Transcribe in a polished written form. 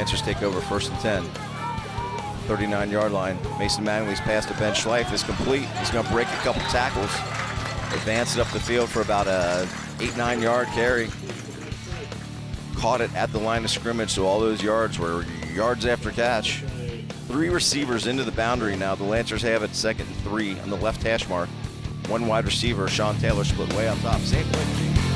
Lancers take over 1st and 10. 39-yard line. Mason Mattingly's pass to Ben Schleiff is complete. He's going to break a couple tackles. Advance it up the field for about a 8-9 yard carry. Caught it at the line of scrimmage, so all those yards were yards after catch. 3 receivers into the boundary now. The Lancers have it 2nd and 3 on the left hash mark. 1 wide receiver, Sean Taylor, split way on top. Same play.